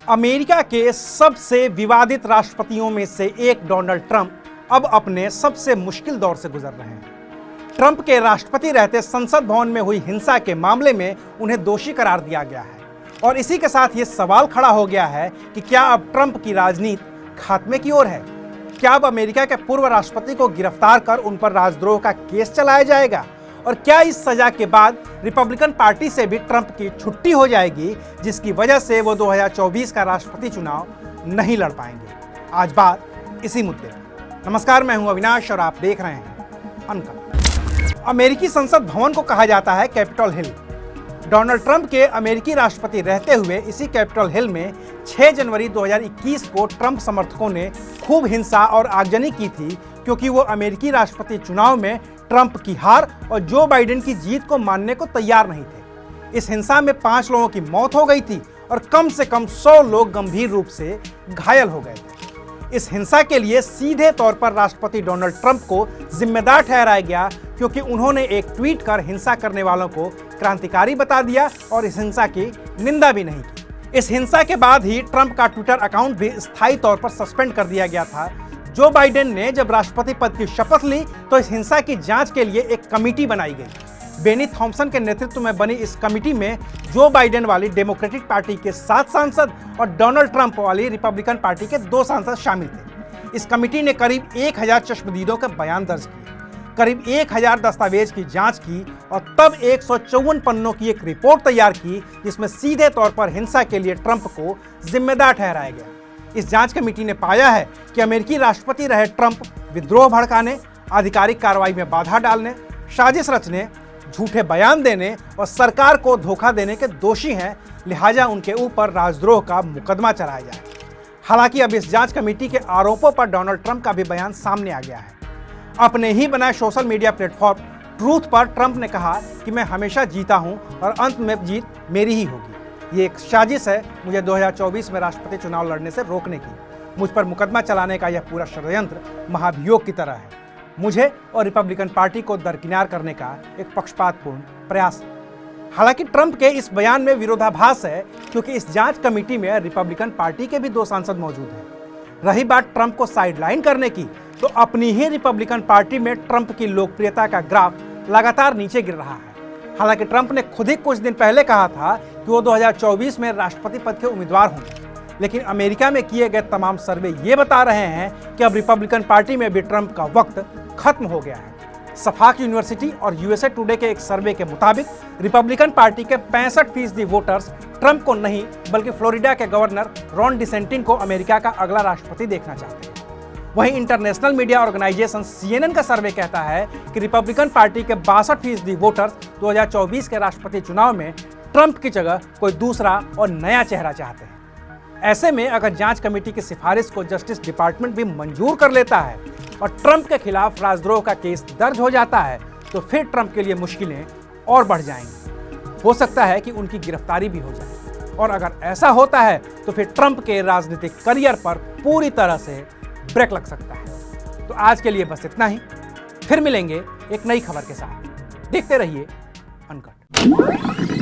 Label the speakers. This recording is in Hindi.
Speaker 1: अमेरिका के सबसे विवादित राष्ट्रपतियों में से एक डोनाल्ड ट्रंप अब अपने सबसे मुश्किल दौर से गुजर रहे हैं। ट्रंप के राष्ट्रपति रहते संसद भवन में हुई हिंसा के मामले में उन्हें दोषी करार दिया गया है और इसी के साथ ये सवाल खड़ा हो गया है कि क्या अब ट्रंप की राजनीति खात्मे की ओर है? क्या अब अमेरिका के पूर्व राष्ट्रपति को गिरफ्तार कर उन पर राजद्रोह का केस चलाया जाएगा? और क्या इस सजा के बाद रिपब्लिकन पार्टी से भी ट्रंप की छुट्टी हो जाएगी, जिसकी वजह से वो 2024 का राष्ट्रपति चुनाव नहीं लड़ पाएंगे? आज बात इसी मुद्दे पर। नमस्कार, मैं हूं अविनाश और आप देख रहे हैं अनकट। अमेरिकी संसद भवन को कहा जाता है कैपिटल हिल। डोनाल्ड ट्रंप के अमेरिकी राष्ट्रपति रहते हुए इसी कैपिटल हिल में 6 जनवरी 2021 को ट्रंप समर्थकों ने खूब हिंसा और आगजनी की थी, क्योंकि वो अमेरिकी राष्ट्रपति चुनाव में ट्रंप की हार और जो बाइडेन की जीत को मानने को तैयार नहीं थे। इस हिंसा में 5 लोगों की मौत हो गई थी और कम से कम 100 लोग गंभीर रूप से घायल हो गए थे। इस हिंसा के लिए सीधे तौर पर राष्ट्रपति डोनाल्ड ट्रंप को जिम्मेदार ठहराया गया, क्योंकि उन्होंने एक ट्वीट कर हिंसा करने वालों को क्रांतिकारी बता दिया और इस हिंसा की निंदा भी नहीं की। इस हिंसा के बाद ही ट्रंप का ट्विटर अकाउंट भी स्थायी तौर पर सस्पेंड कर दिया गया था। जो बाइडेन ने जब राष्ट्रपति पद की शपथ ली तो इस हिंसा की जांच के लिए एक कमेटी बनाई गई। बेनी थॉम्पसन के नेतृत्व में बनी इस कमेटी में जो बाइडेन वाली डेमोक्रेटिक पार्टी के 7 सांसद और डोनाल्ड ट्रंप वाली रिपब्लिकन पार्टी के 2 सांसद शामिल थे। इस कमेटी ने करीब 1000 चश्मदीदों के बयान दर्ज किए, करीब 1000 दस्तावेज की जांच की और तब 154 पन्नों की एक रिपोर्ट तैयार की, जिसमें सीधे तौर पर हिंसा के लिए ट्रंप को जिम्मेदार ठहराया गया। इस जांच कमेटी ने पाया है कि अमेरिकी राष्ट्रपति रहे ट्रंप विद्रोह भड़काने, आधिकारिक कार्रवाई में बाधा डालने, साजिश रचने, झूठे बयान देने और सरकार को धोखा देने के दोषी हैं, लिहाजा उनके ऊपर राजद्रोह का मुकदमा चलाया जाए। हालांकि अब इस जांच कमेटी के आरोपों पर डोनाल्ड ट्रंप का भी बयान सामने आ गया है। अपने ही बनाए सोशल मीडिया प्लेटफॉर्म ट्रूथ पर ट्रंप ने कहा कि मैं हमेशा जीता हूं और अंत में जीत मेरी ही होगी। ये एक साजिश है मुझे 2024 में राष्ट्रपति चुनाव लड़ने से रोकने की। मुझ पर मुकदमा चलाने का यह पूरा षड्यंत्र महाभियोग की तरह है। मुझे और रिपब्लिकन पार्टी को दरकिनार करने का एक पक्षपातपूर्ण प्रयास है। हालांकि ट्रंप के इस बयान में विरोधाभास है, क्योंकि इस जांच कमेटी में रिपब्लिकन पार्टी के भी 2 सांसद मौजूद हैं। रही बात ट्रंप को साइडलाइन करने की, तो अपनी ही रिपब्लिकन पार्टी में ट्रंप की लोकप्रियता का ग्राफ लगातार नीचे गिर रहा है। हालांकि ट्रंप ने खुद ही कुछ दिन पहले कहा था कि वो 2024 में राष्ट्रपति पद के उम्मीदवार होंगे, लेकिन अमेरिका में किए गए तमाम सर्वे ये बता रहे हैं कि अब रिपब्लिकन पार्टी में भी ट्रंप का वक्त खत्म हो गया है। सफाक यूनिवर्सिटी और यूएसए टुडे के एक सर्वे के मुताबिक रिपब्लिकन पार्टी के 65% वोटर्स ट्रंप को नहीं, बल्कि फ्लोरिडा के गवर्नर रॉन डिसेंटिन को अमेरिका का अगला राष्ट्रपति देखना चाहते हैं। वहीं इंटरनेशनल मीडिया ऑर्गेनाइजेशन CNN का सर्वे कहता है कि रिपब्लिकन पार्टी के 62% वोटर्स 2024 के राष्ट्रपति चुनाव में ट्रंप की जगह कोई दूसरा और नया चेहरा चाहते हैं। ऐसे में अगर जांच कमेटी की सिफारिश को जस्टिस डिपार्टमेंट भी मंजूर कर लेता है और ट्रंप के खिलाफ राजद्रोह का केस दर्ज हो जाता है, तो फिर ट्रंप के लिए मुश्किलें और बढ़ जाएंगी। हो सकता है कि उनकी गिरफ्तारी भी हो जाए, और अगर ऐसा होता है तो फिर ट्रंप के राजनीतिक करियर पर पूरी तरह से ब्रेक लग सकता है। तो आज के लिए बस इतना ही। फिर मिलेंगे एक नई खबर के साथ। देखते रहिए अनकट।